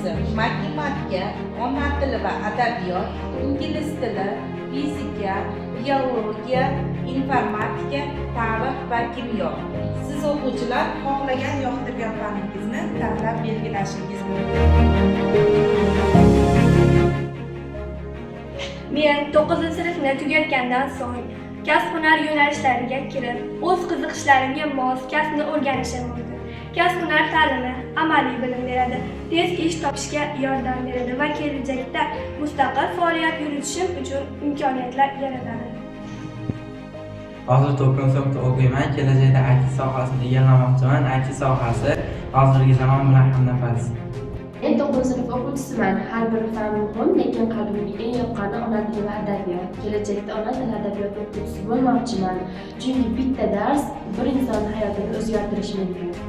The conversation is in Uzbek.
darsi matematika, ona tili va adabiyot, ingliz tili, fizika, biologiya, informatika, tarix va kimyo. Siz o'quvchilar xohlagan yoqtirgan faningizni tanlab belgilashingiz mumkin. Men 9-sinfni tugatgandan so'ng kasb-hunar yo'nalishlariga kirib, o'z qiziqishlarimga mos kasbni o'rganishim mumkin. Kasb-hunar ta'limi amaliy bilim beradi, tez ish topishga yordam beradi va kelajakda mustaqil faoliyat yuritishim uchun imkoniyatlar yaratadi. Hozir 9-sinfda o'qiyman, kelajakda IT sohasini egallamoqchiman. IT sohasi hozirgi zamon bilan hamnafas. Men 9-sinf o'quvchisiman. Har bir fan muhim, lekin qalbimga eng yoqqani ona tili va adabiyot. Kelajakda ona tili adabiyot o'qituvchisi bo'lmoqchiman. Chunki bitta dars bir inson hayotini o'zgartirishi mumkin.